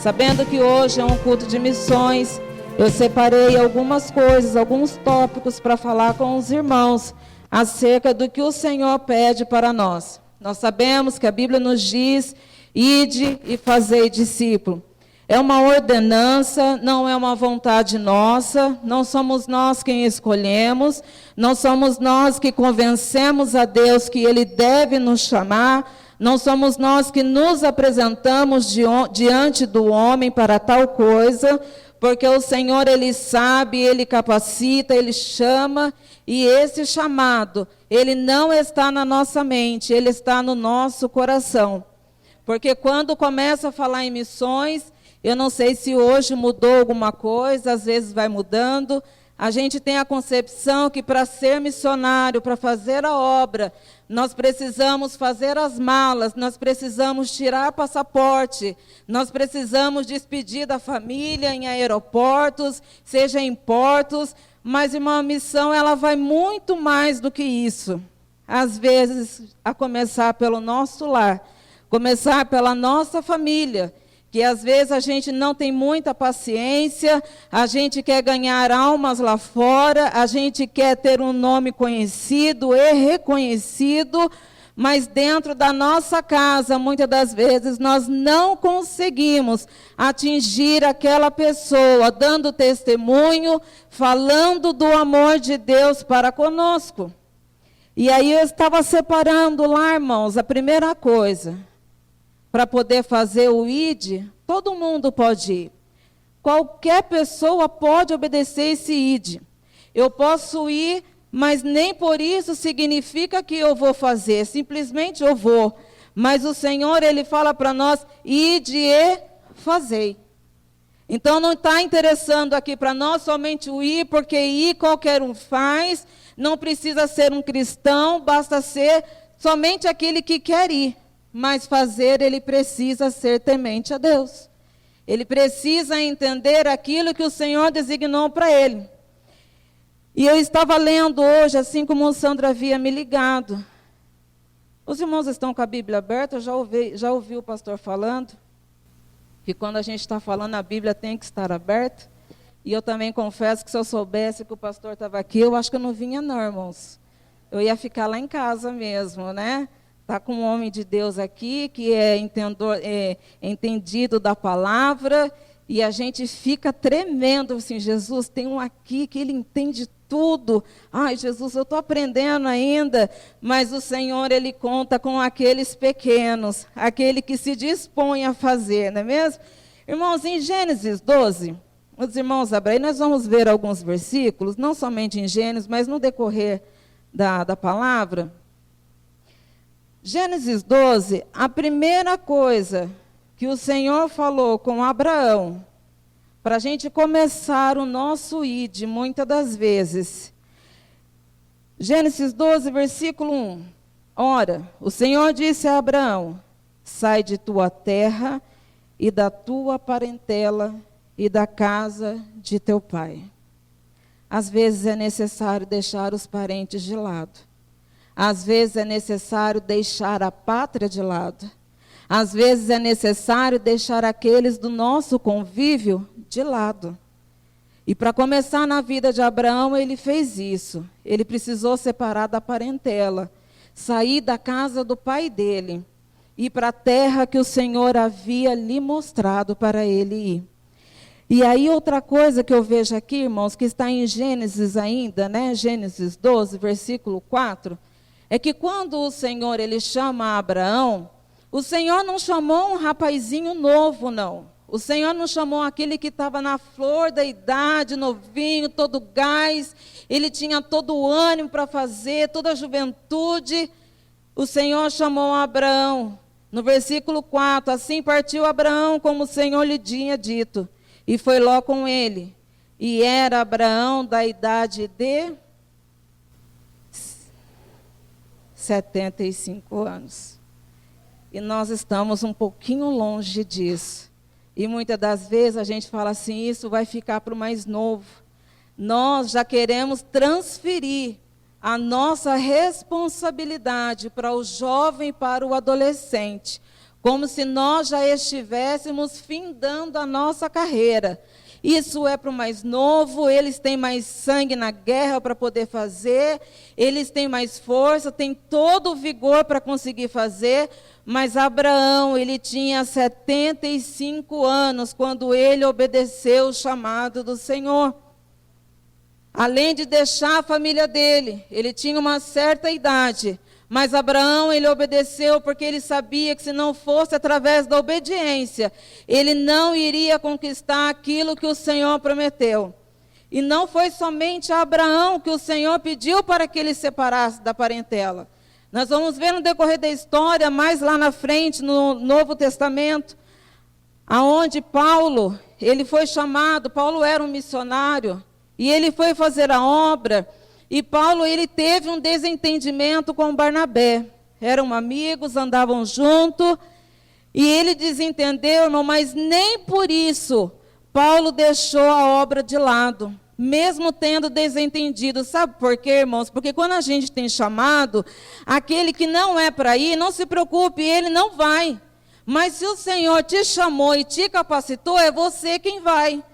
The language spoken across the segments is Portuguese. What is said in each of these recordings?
Sabendo que hoje é um culto de missões, eu separei algumas coisas, alguns tópicos para falar com os irmãos acerca do que o Senhor pede para nós. Nós sabemos que a Bíblia nos diz: ide e fazei discípulo. É uma ordenança, não é uma vontade nossa, não somos nós quem escolhemos, não somos nós que convencemos a Deus que Ele deve nos chamar, não somos nós que nos apresentamos diante do homem para tal coisa, porque o Senhor, Ele sabe, Ele capacita, Ele chama, e esse chamado, ele não está na nossa mente, ele está no nosso coração. Porque quando começa a falar em missões, eu não sei se hoje mudou alguma coisa, às vezes vai mudando. A gente tem a concepção que para ser missionário, para fazer a obra, nós precisamos fazer as malas, nós precisamos tirar passaporte, nós precisamos despedir da família em aeroportos, seja em portos, mas uma missão ela vai muito mais do que isso. Às vezes, a começar pelo nosso lar, começar pela nossa família, que às vezes a gente não tem muita paciência, a gente quer ganhar almas lá fora, a gente quer ter um nome conhecido e reconhecido, mas dentro da nossa casa, muitas das vezes, nós não conseguimos atingir aquela pessoa, dando testemunho, falando do amor de Deus para conosco. E aí eu estava separando lá, irmãos, a primeira coisa. Para poder fazer o ID, todo mundo pode ir. Qualquer pessoa pode obedecer esse ID. Eu posso ir, mas nem por isso significa que eu vou fazer. Simplesmente eu vou. Mas o Senhor, Ele fala para nós: ide e fazei. Então não está interessando aqui para nós somente o ir, porque ir qualquer um faz. Não precisa ser um cristão, basta ser somente aquele que quer ir. Mas fazer, ele precisa ser temente a Deus. Ele precisa entender aquilo que o Senhor designou para ele. E eu estava lendo hoje, assim como o Sandro havia me ligado. Os irmãos estão com a Bíblia aberta? Eu já ouvi o pastor falando que quando a gente está falando, a Bíblia tem que estar aberta. E eu também confesso que se eu soubesse que o pastor estava aqui, eu acho que eu não vinha não, irmãos. Eu ia ficar lá em casa mesmo, né? Está com um homem de Deus aqui, que é entendido da palavra, e a gente fica tremendo, assim: Jesus, tem um aqui que ele entende tudo. Ai, Jesus, eu estou aprendendo ainda, mas o Senhor, Ele conta com aqueles pequenos, aquele que se dispõe a fazer, não é mesmo? Irmãos, em Gênesis 12, os irmãos abrem, nós vamos ver alguns versículos, não somente em Gênesis, mas no decorrer da palavra. Gênesis 12, a primeira coisa que o Senhor falou com Abraão, para a gente começar o nosso ID, muitas das vezes. Gênesis 12, versículo 1. Ora, o Senhor disse a Abraão: sai de tua terra e da tua parentela e da casa de teu pai. Às vezes é necessário deixar os parentes de lado. Às vezes é necessário deixar a pátria de lado. Às vezes é necessário deixar aqueles do nosso convívio de lado. E para começar na vida de Abraão, ele fez isso. Ele precisou separar da parentela, sair da casa do pai dele, ir para a terra que o Senhor havia lhe mostrado para ele ir. E aí outra coisa que eu vejo aqui, irmãos, que está em Gênesis ainda, né? Gênesis 12, versículo 4, é que quando o Senhor ele chama Abraão, o Senhor não chamou um rapazinho novo, não. O Senhor não chamou aquele que estava na flor da idade, novinho, todo gás, ele tinha todo o ânimo para fazer, toda a juventude. O Senhor chamou Abraão. No versículo 4, assim partiu Abraão como o Senhor lhe tinha dito, e foi Ló com ele. E era Abraão da idade de 75 anos. E nós estamos um pouquinho longe disso. E muitas das vezes a gente fala assim: isso vai ficar para o mais novo. Nós já queremos transferir a nossa responsabilidade para o jovem e para o adolescente, como se nós já estivéssemos findando a nossa carreira. Isso é para o mais novo, eles têm mais sangue na guerra para poder fazer, eles têm mais força, têm todo o vigor para conseguir fazer, mas Abraão, ele tinha 75 anos quando ele obedeceu o chamado do Senhor. Além de deixar a família dele, ele tinha uma certa idade, mas Abraão, ele obedeceu porque ele sabia que se não fosse através da obediência, ele não iria conquistar aquilo que o Senhor prometeu. E não foi somente a Abraão que o Senhor pediu para que ele separasse da parentela. Nós vamos ver no decorrer da história, mais lá na frente, no Novo Testamento, aonde Paulo, ele foi chamado, Paulo era um missionário, e ele foi fazer a obra. E Paulo, ele teve um desentendimento com Barnabé. Eram amigos, andavam juntos. E ele desentendeu, irmão, mas nem por isso Paulo deixou a obra de lado. Mesmo tendo desentendido. Sabe por quê, irmãos? Porque quando a gente tem chamado, aquele que não é para ir, não se preocupe, ele não vai. Mas se o Senhor te chamou e te capacitou, é você quem vai.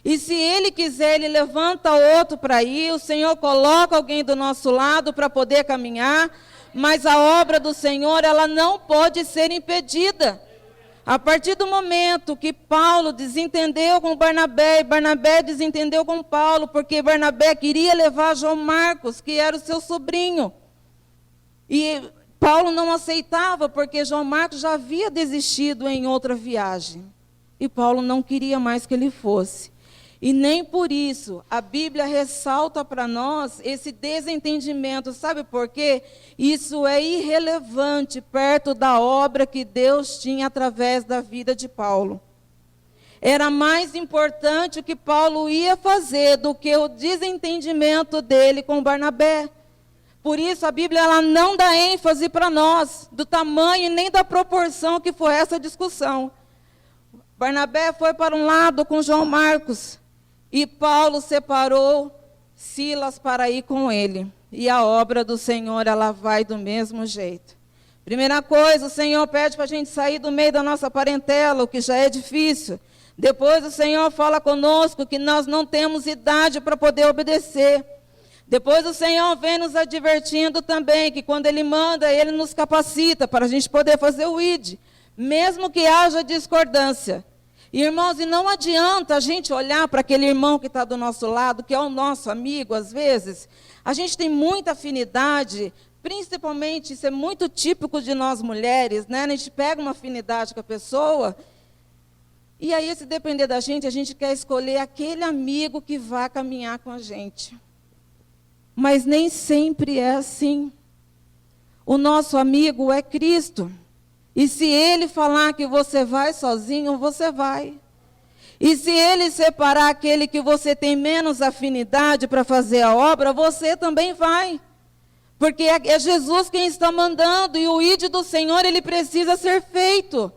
E se Ele quiser, Ele levanta outro para ir, o Senhor coloca alguém do nosso lado para poder caminhar, mas a obra do Senhor, ela não pode ser impedida. A partir do momento que Paulo desentendeu com Barnabé, e Barnabé desentendeu com Paulo, porque Barnabé queria levar João Marcos, que era o seu sobrinho. E Paulo não aceitava, porque João Marcos já havia desistido em outra viagem. E Paulo não queria mais que ele fosse. E nem por isso a Bíblia ressalta para nós esse desentendimento. Sabe por quê? Isso é irrelevante perto da obra que Deus tinha através da vida de Paulo. Era mais importante o que Paulo ia fazer do que o desentendimento dele com Barnabé. Por isso a Bíblia ela não dá ênfase para nós do tamanho e nem da proporção que foi essa discussão. Barnabé foi para um lado com João Marcos. E Paulo separou Silas para ir com ele. E a obra do Senhor, ela vai do mesmo jeito. Primeira coisa, o Senhor pede para a gente sair do meio da nossa parentela, o que já é difícil. Depois o Senhor fala conosco que nós não temos idade para poder obedecer. Depois o Senhor vem nos advertindo também, que quando Ele manda, Ele nos capacita para a gente poder fazer o ID. Mesmo que haja discordância. Irmãos, e não adianta a gente olhar para aquele irmão que está do nosso lado, que é o nosso amigo, às vezes. A gente tem muita afinidade, principalmente, isso é muito típico de nós mulheres, né? A gente pega uma afinidade com a pessoa, e aí, se depender da gente, a gente quer escolher aquele amigo que vai caminhar com a gente. Mas nem sempre é assim. O nosso amigo é Cristo. E se Ele falar que você vai sozinho, você vai. E se Ele separar aquele que você tem menos afinidade para fazer a obra, você também vai. Porque é Jesus quem está mandando, e o ID do Senhor, ele precisa ser feito.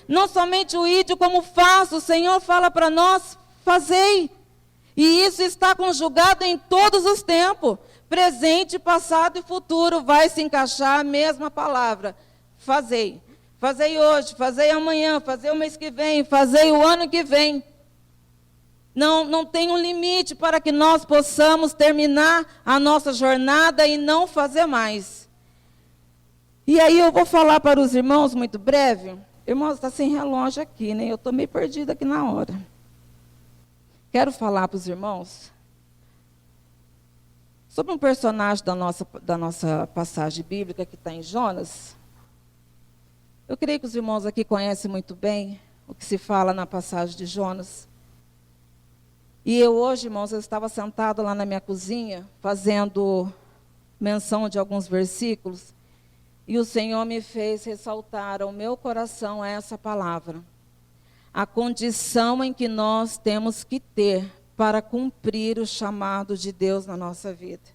Não somente o ID como faço, o Senhor fala para nós, fazei. E isso está conjugado em todos os tempos. Presente, passado e futuro, vai se encaixar a mesma palavra. Fazei. Fazei hoje, fazei amanhã, fazei o mês que vem, fazei o ano que vem. Não tem um limite para que nós possamos terminar a nossa jornada e não fazer mais. E aí eu vou falar para os irmãos muito breve. Irmãos, está sem relógio aqui, né? Eu estou meio perdida aqui na hora. Quero falar para os irmãos sobre um personagem da nossa passagem bíblica que está em Jonas. Eu creio que os irmãos aqui conhecem muito bem o que se fala na passagem de Jonas. E eu hoje, irmãos, eu estava sentado lá na minha cozinha, fazendo menção de alguns versículos, e o Senhor me fez ressaltar ao meu coração essa palavra. A condição em que nós temos que ter para cumprir o chamado de Deus na nossa vida.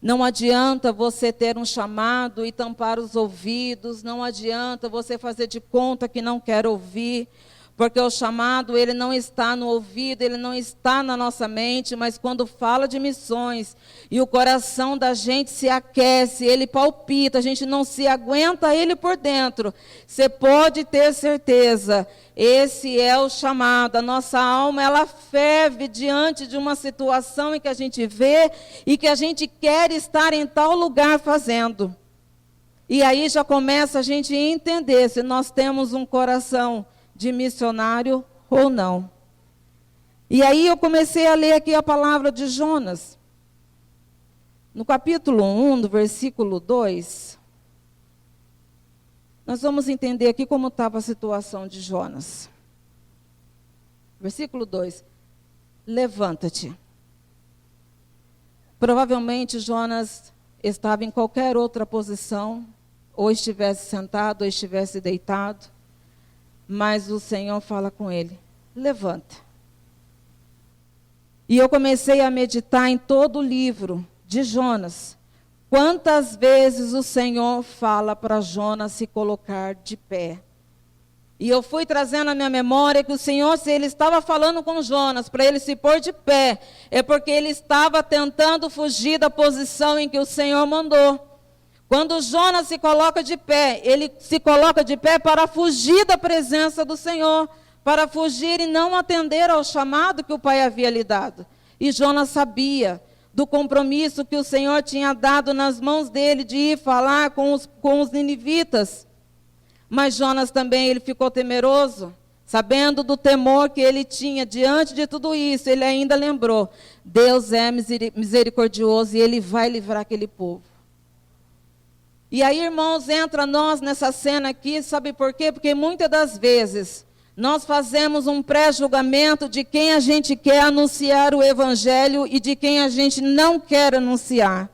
Não adianta você ter um chamado e tampar os ouvidos, não adianta você fazer de conta que não quer ouvir, Porque o chamado, ele não está no ouvido, ele não está na nossa mente, mas quando fala de missões e o coração da gente se aquece, ele palpita, a gente não se aguenta ele por dentro. Você pode ter certeza, esse é o chamado. A nossa alma, ela ferve diante de uma situação em que a gente vê e que a gente quer estar em tal lugar fazendo. E aí já começa a gente entender se nós temos um coração de missionário ou não. E aí eu comecei a ler aqui a palavra de Jonas. No capítulo 1, do versículo 2, nós vamos entender aqui como estava a situação de Jonas. Versículo 2. Levanta-te. Provavelmente Jonas estava em qualquer outra posição, ou estivesse sentado, ou estivesse deitado. Mas o Senhor fala com ele, levanta. E eu comecei a meditar em todo o livro de Jonas. Quantas vezes o Senhor fala para Jonas se colocar de pé. E eu fui trazendo à minha memória que o Senhor, se ele estava falando com Jonas, para ele se pôr de pé, é porque ele estava tentando fugir da posição em que o Senhor mandou. Quando Jonas se coloca de pé, ele se coloca de pé para fugir da presença do Senhor, para fugir e não atender ao chamado que o Pai havia lhe dado. E Jonas sabia do compromisso que o Senhor tinha dado nas mãos dele de ir falar com os ninivitas. Mas Jonas também, ele ficou temeroso, sabendo do temor que ele tinha diante de tudo isso, ele ainda lembrou, Deus é misericordioso e ele vai livrar aquele povo. E aí, irmãos, entra nós nessa cena aqui, sabe por quê? Porque muitas das vezes nós fazemos um pré-julgamento de quem a gente quer anunciar o evangelho e de quem a gente não quer anunciar.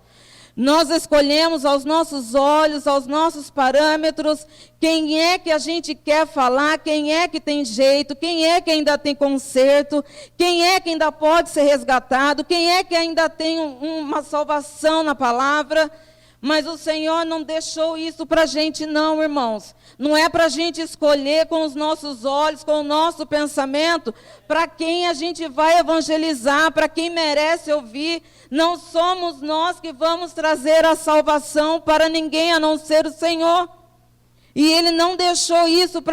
Nós escolhemos aos nossos olhos, aos nossos parâmetros, quem é que a gente quer falar, quem é que tem jeito, quem é que ainda tem conserto, quem é que ainda pode ser resgatado, quem é que ainda tem uma salvação na palavra. Mas o Senhor não deixou isso para a gente não, irmãos. Não é para a gente escolher com os nossos olhos, com o nosso pensamento, para quem a gente vai evangelizar, para quem merece ouvir. Não somos nós que vamos trazer a salvação para ninguém, a não ser o Senhor. E Ele não deixou isso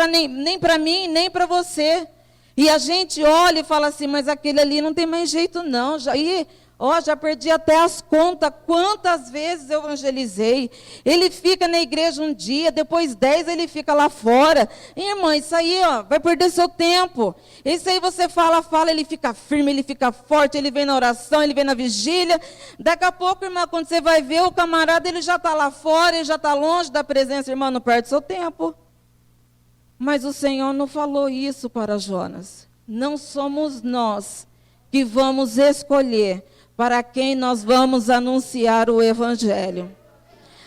nem para mim, nem para você. E a gente olha e fala assim, mas aquele ali não tem mais jeito não. Já perdi até as contas, quantas vezes eu evangelizei. Ele fica na igreja um dia, depois 10 ele fica lá fora. Irmã, isso aí vai perder seu tempo. Isso aí você fala, ele fica firme, ele fica forte, ele vem na oração, ele vem na vigília. Daqui a pouco, irmã, quando você vai ver, o camarada ele já está lá fora, ele já está longe da presença, irmã, não perde seu tempo. Mas o Senhor não falou isso para Jonas. Não somos nós que vamos escolher para quem nós vamos anunciar o evangelho.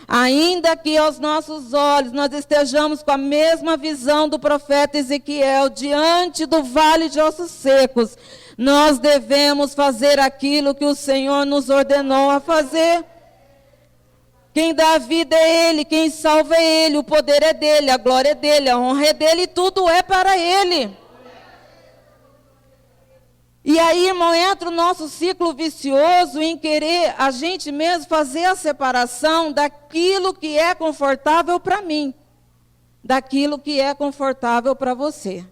Ainda que aos nossos olhos nós estejamos com a mesma visão do profeta Ezequiel, diante do vale de ossos secos, nós devemos fazer aquilo que o Senhor nos ordenou a fazer. Quem dá a vida é Ele, quem salva é Ele, o poder é dEle, a glória é dEle, a honra é dEle, e tudo é para Ele. E aí, irmão, entra o nosso ciclo vicioso em querer a gente mesmo fazer a separação daquilo que é confortável para mim, daquilo que é confortável para você.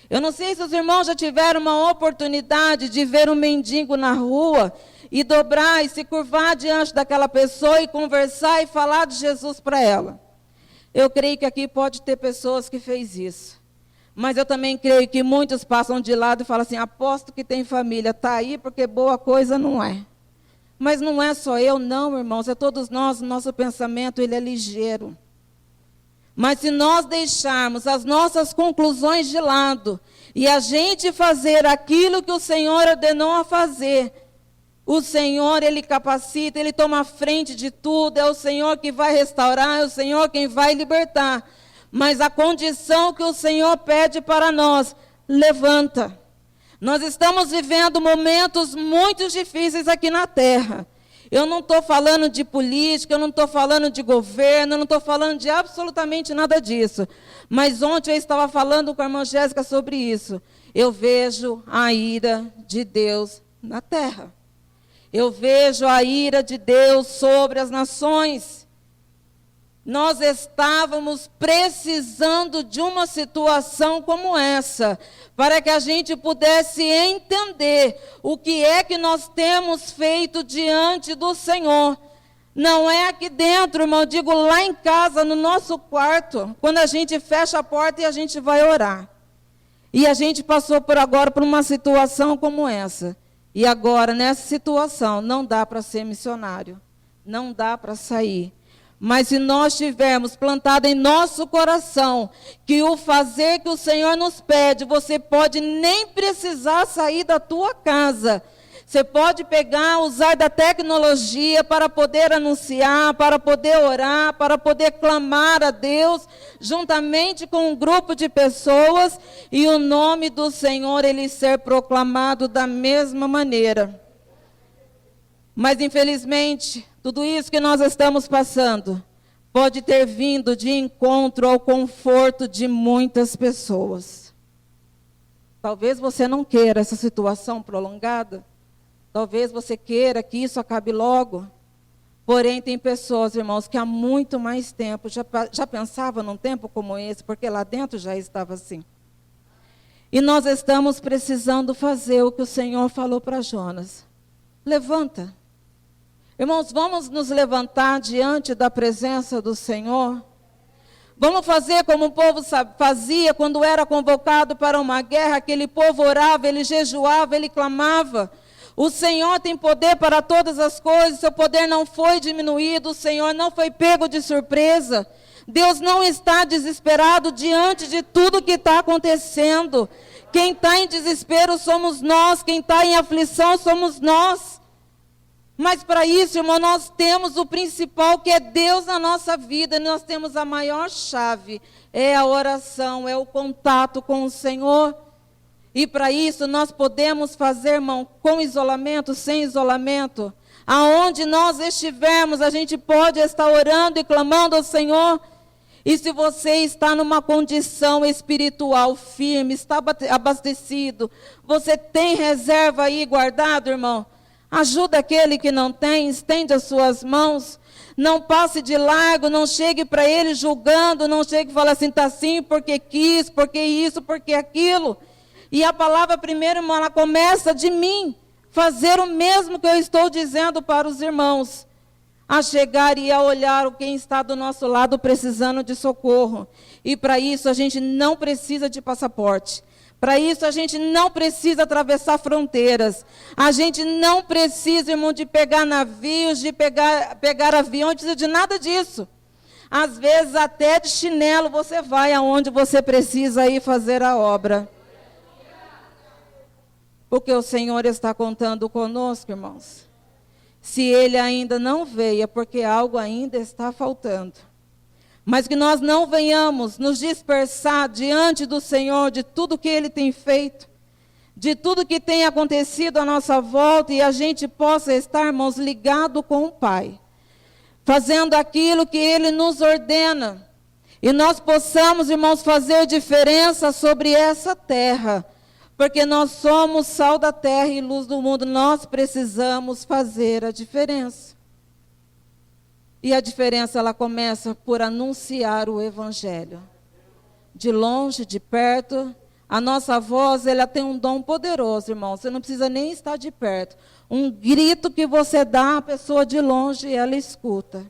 Eu não sei se os irmãos já tiveram uma oportunidade de ver um mendigo na rua e dobrar e se curvar diante daquela pessoa e conversar e falar de Jesus para ela. Eu creio que aqui pode ter pessoas que fez isso. Mas eu também creio que muitos passam de lado e falam assim, aposto que tem família, está aí porque boa coisa não é. Mas não é só eu não, irmãos, é todos nós, o nosso pensamento ele é ligeiro. Mas se nós deixarmos as nossas conclusões de lado e a gente fazer aquilo que o Senhor ordenou a fazer, o Senhor, Ele capacita, Ele toma a frente de tudo, é o Senhor que vai restaurar, é o Senhor quem vai libertar. Mas a condição que o Senhor pede para nós, levanta. Nós estamos vivendo momentos muito difíceis aqui na terra. Eu não estou falando de política, eu não estou falando de governo, eu não estou falando de absolutamente nada disso. Mas ontem eu estava falando com a irmã Jéssica sobre isso. Eu vejo a ira de Deus na terra. Eu vejo a ira de Deus sobre as nações. Nós estávamos precisando de uma situação como essa, para que a gente pudesse entender o que é que nós temos feito diante do Senhor. Não é aqui dentro, irmão, eu digo lá em casa, no nosso quarto, quando a gente fecha a porta e a gente vai orar. E a gente passou agora por uma situação como essa. E agora, nessa situação, não dá para ser missionário, não dá para sair. Mas se nós tivermos plantado em nosso coração que o fazer que o Senhor nos pede, você pode nem precisar sair da tua casa. Você pode usar da tecnologia para poder anunciar, para poder orar, para poder clamar a Deus, juntamente com um grupo de pessoas, e o nome do Senhor ele ser proclamado da mesma maneira. Mas infelizmente, tudo isso que nós estamos passando pode ter vindo de encontro ao conforto de muitas pessoas. Talvez você não queira essa situação prolongada. Talvez você queira que isso acabe logo. Porém, tem pessoas, irmãos, que há muito mais tempo já pensavam num tempo como esse, porque lá dentro já estava assim. E nós estamos precisando fazer o que o Senhor falou para Jonas. Levanta. Irmãos, vamos nos levantar diante da presença do Senhor. Vamos fazer como o povo fazia quando era convocado para uma guerra. Aquele povo orava, ele jejuava, ele clamava. O Senhor tem poder para todas as coisas, seu poder não foi diminuído, o Senhor não foi pego de surpresa. Deus não está desesperado diante de tudo que está acontecendo. Quem está em desespero somos nós, quem está em aflição somos nós. Mas para isso, irmão, nós temos o principal, que é Deus na nossa vida. Nós temos a maior chave, é a oração, é o contato com o Senhor. E para isso, nós podemos fazer, irmão, com isolamento, sem isolamento. Aonde nós estivermos, a gente pode estar orando e clamando ao Senhor. E se você está numa condição espiritual firme, está abastecido, você tem reserva aí guardado, irmão? Ajuda aquele que não tem, estende as suas mãos, não passe de largo, não chegue para ele julgando, não chegue e fale assim, está assim porque quis, porque isso, porque aquilo. E a palavra primeiro, irmão, ela começa de mim, fazer o mesmo que eu estou dizendo para os irmãos, a chegar e a olhar quem está do nosso lado precisando de socorro. E para isso a gente não precisa de passaporte. Para isso a gente não precisa atravessar fronteiras. A gente não precisa, irmão, de pegar navios, de pegar avião, não precisa de nada disso. Às vezes até de chinelo você vai aonde você precisa ir fazer a obra. Porque o Senhor está contando conosco, irmãos. Se Ele ainda não veio, é porque algo ainda está faltando. Mas que nós não venhamos nos dispersar diante do Senhor de tudo que Ele tem feito, de tudo que tem acontecido à nossa volta, e a gente possa estar, irmãos, ligado com o Pai, fazendo aquilo que Ele nos ordena, e nós possamos, irmãos, fazer diferença sobre essa terra, porque nós somos sal da terra e luz do mundo, nós precisamos fazer a diferença. E a diferença, ela começa por anunciar o Evangelho. De longe, de perto, a nossa voz, ela tem um dom poderoso, irmão. Você não precisa nem estar de perto. Um grito que você dá, a pessoa de longe, ela escuta.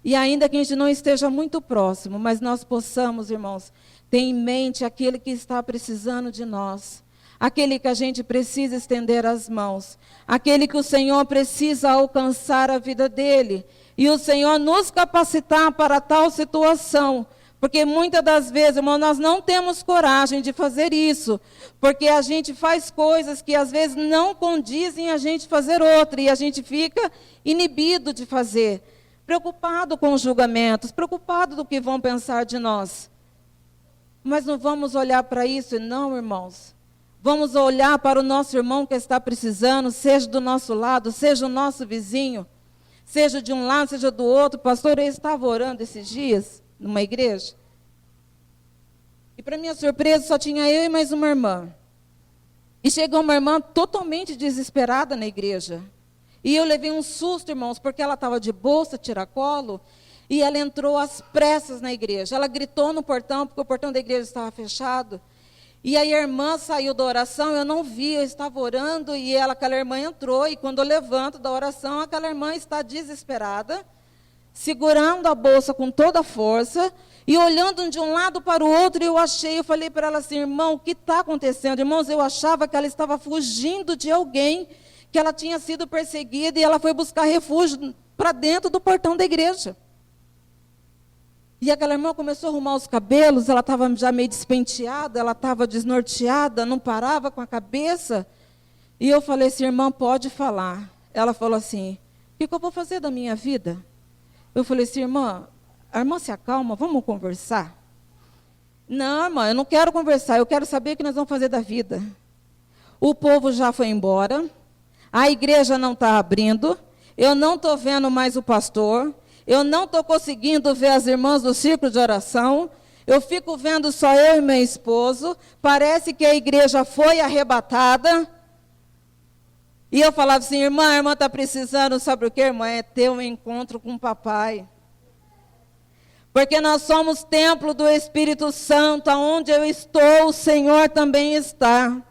E ainda que a gente não esteja muito próximo, mas nós possamos, irmãos, ter em mente aquele que está precisando de nós. Aquele que a gente precisa estender as mãos, aquele que o Senhor precisa alcançar a vida dele, e o Senhor nos capacitar para tal situação, porque muitas das vezes, irmão, nós não temos coragem de fazer isso, porque a gente faz coisas que às vezes não condizem a gente fazer outra, e a gente fica inibido de fazer, preocupado com os julgamentos, preocupado do que vão pensar de nós. Mas não vamos olhar para isso, não, irmãos. Vamos olhar para o nosso irmão que está precisando, seja do nosso lado, seja o nosso vizinho, seja de um lado, seja do outro. Pastor, eu estava orando esses dias numa igreja. E para minha surpresa, só tinha eu e mais uma irmã. E chegou uma irmã totalmente desesperada na igreja. E eu levei um susto, irmãos, porque ela estava de bolsa, tiracolo, e ela entrou às pressas na igreja. Ela gritou no portão, porque o portão da igreja estava fechado. E aí a irmã saiu da oração, eu não vi, eu estava orando, e aquela irmã entrou, e quando eu levanto da oração, aquela irmã está desesperada, segurando a bolsa com toda a força, e olhando de um lado para o outro, eu falei para ela assim, irmão, o que está acontecendo? Irmãos, eu achava que ela estava fugindo de alguém, que ela tinha sido perseguida, e ela foi buscar refúgio para dentro do portão da igreja. E aquela irmã começou a arrumar os cabelos, ela estava já meio despenteada, ela estava desnorteada, não parava com a cabeça. E eu falei assim, irmã, pode falar. Ela falou assim, o que eu vou fazer da minha vida? Eu falei assim, irmã, a irmã se acalma, vamos conversar? Não, irmã, eu não quero conversar, eu quero saber o que nós vamos fazer da vida. O povo já foi embora, a igreja não está abrindo, eu não estou vendo mais o pastor, eu não estou conseguindo ver as irmãs do círculo de oração, eu fico vendo só eu e meu esposo, parece que a igreja foi arrebatada. E eu falava assim, irmã, a irmã está precisando, sabe o que, irmã? É ter um encontro com o papai. Porque nós somos templo do Espírito Santo, aonde eu estou, o Senhor também está.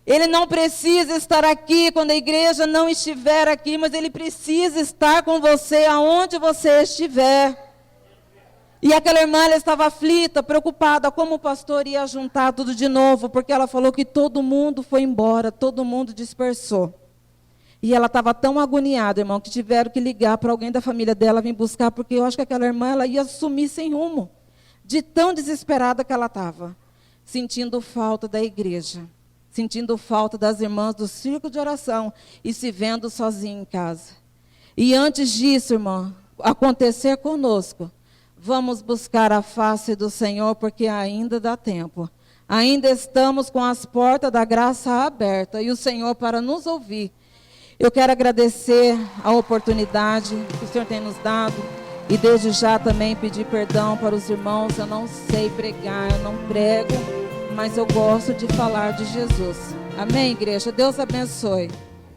Ele não precisa estar aqui quando a igreja não estiver aqui, mas Ele precisa estar com você aonde você estiver. E aquela irmã, ela estava aflita, preocupada, como o pastor ia juntar tudo de novo, porque ela falou que todo mundo foi embora, todo mundo dispersou. E ela estava tão agoniada, irmão, que tiveram que ligar para alguém da família dela vir buscar, porque eu acho que aquela irmã ela ia sumir sem rumo, de tão desesperada que ela estava, sentindo falta da igreja. Sentindo falta das irmãs do círculo de oração e se vendo sozinha em casa. E antes disso, irmão, acontecer conosco, vamos buscar a face do Senhor, porque ainda dá tempo. Ainda estamos com as portas da graça abertas e o Senhor para nos ouvir. Eu quero agradecer a oportunidade que o Senhor tem nos dado e desde já também pedir perdão para os irmãos. Eu não sei pregar, eu não prego, mas eu gosto de falar de Jesus. Amém, igreja? Deus abençoe.